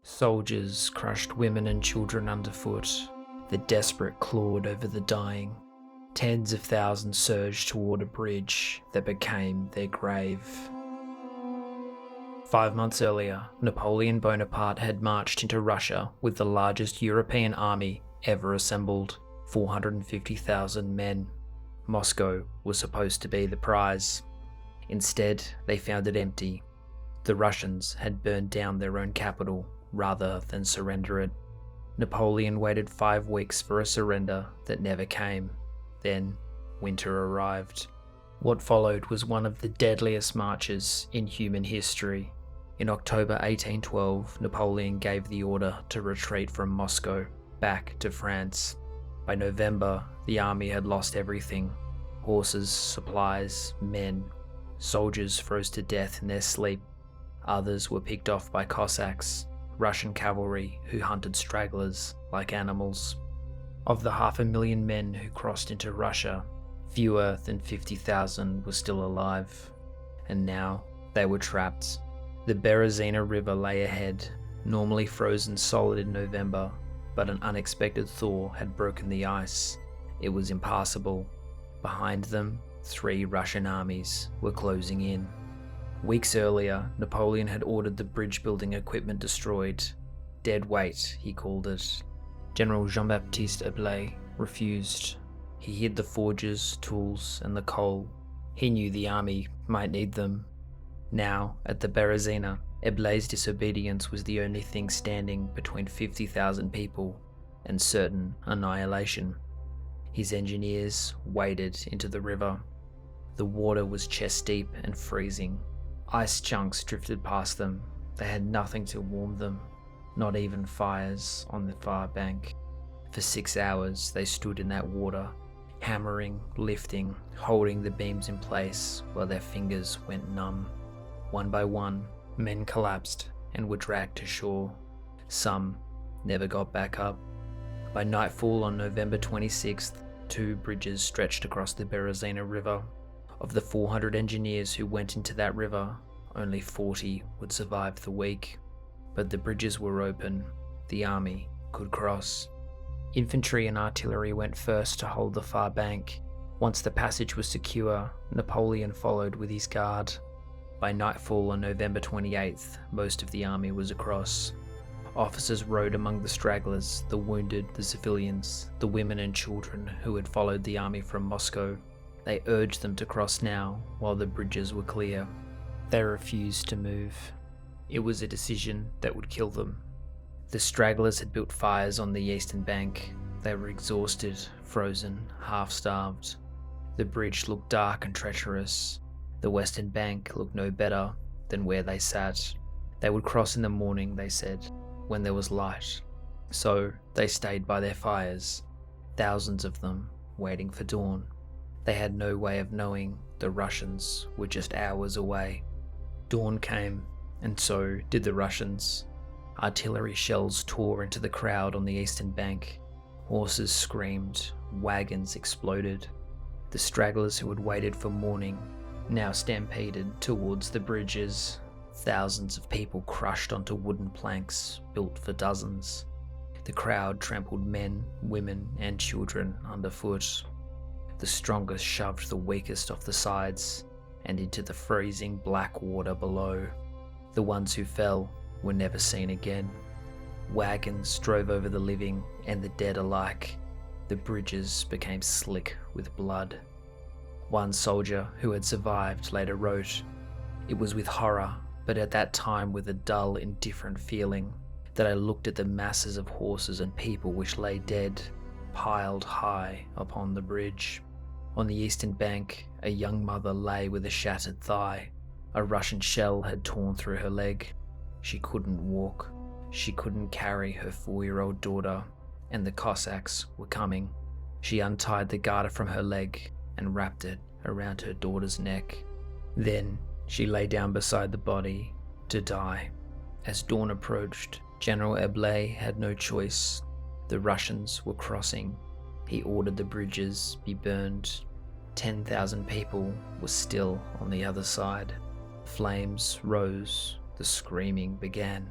Soldiers crushed women and children underfoot. The desperate clawed over the dying. Tens of thousands surged toward a bridge that became their grave. 5 months earlier, Napoleon Bonaparte had marched into Russia with the largest European army ever assembled, 450,000 men. Moscow was supposed to be the prize. Instead, they found it empty. The Russians had burned down their own capital rather than surrender it. Napoleon waited 5 weeks for a surrender that never came. Then, winter arrived. What followed was one of the deadliest marches in human history. In October 1812, Napoleon gave the order to retreat from Moscow back to France. By November, the army had lost everything: horses, supplies, men. Soldiers froze to death in their sleep. Others were picked off by Cossacks, Russian cavalry who hunted stragglers like animals. Of the 500,000 men who crossed into Russia, fewer than 50,000 were still alive. And now they were trapped. The Berezina River lay ahead, normally frozen solid in November, but an unexpected thaw had broken the ice. It was impassable. Behind them, 3 Russian armies were closing in. Weeks earlier, Napoleon had ordered the bridge-building equipment destroyed. Dead weight, he called it. General Jean-Baptiste Eblé refused. He hid the forges, tools, and the coal. He knew the army might need them. Now, at the Berezina, Eblé's disobedience was the only thing standing between 50,000 people and certain annihilation. His engineers waded into the river. The water was chest-deep and freezing. Ice chunks drifted past them. They had nothing to warm them, not even fires on the far bank. For 6 hours they stood in that water, hammering, lifting, holding the beams in place while their fingers went numb. One by one, men collapsed and were dragged to shore. Some never got back up. By nightfall on November 26th, 2 bridges stretched across the Berezina River. Of the 400 engineers who went into that river, only 40 would survive the week. But the bridges were open. The army could cross. Infantry and artillery went first to hold the far bank. Once the passage was secure, Napoleon followed with his guard. By nightfall on November 28th, most of the army was across. Officers rode among the stragglers, the wounded, the civilians, the women and children who had followed the army from Moscow. They urged them to cross now, while the bridges were clear. They refused to move. It was a decision that would kill them. The stragglers had built fires on the eastern bank. They were exhausted, frozen, half-starved. The bridge looked dark and treacherous. The western bank looked no better than where they sat. They would cross in the morning, they said, when there was light. So they stayed by their fires, thousands of them, waiting for dawn. They had no way of knowing the Russians were just hours away. Dawn came, and so did the Russians. Artillery shells tore into the crowd on the eastern bank. Horses screamed, wagons exploded. The stragglers who had waited for morning now stampeded towards the bridges. Thousands of people crushed onto wooden planks built for dozens. The crowd trampled men, women, and children underfoot. The strongest shoved the weakest off the sides and into the freezing black water below. The ones who fell were never seen again. Wagons drove over the living and the dead alike. The bridges became slick with blood. One soldier who had survived later wrote, "It was with horror, but at that time with a dull, indifferent feeling, that I looked at the masses of horses and people which lay dead, piled high upon the bridge. On the eastern bank, a young mother lay with a shattered thigh. A Russian shell had torn through her leg. She couldn't walk. She couldn't carry her 4-year-old daughter, and the Cossacks were coming. She untied the garter from her leg and wrapped it around her daughter's neck. Then she lay down beside the body to die." As dawn approached, General Eblé had no choice. The Russians were crossing. He ordered the bridges be burned. 10,000 people were still on the other side. Flames rose. The screaming began.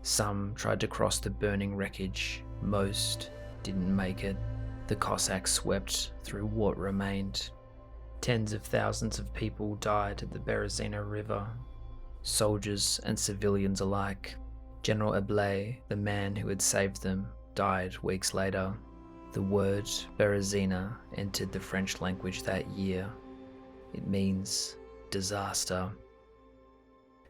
Some tried to cross the burning wreckage, most didn't make it. The Cossacks swept through what remained. Tens of thousands of people died at the Berezina River, soldiers and civilians alike. General Ablay, the man who had saved them, died weeks later. The word Berezina entered the French language that year. It means disaster.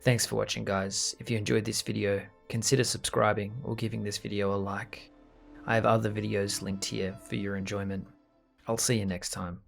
Thanks for watching, guys. If you enjoyed this video, consider subscribing or giving this video a like. I have other videos linked here for your enjoyment. I'll see you next time.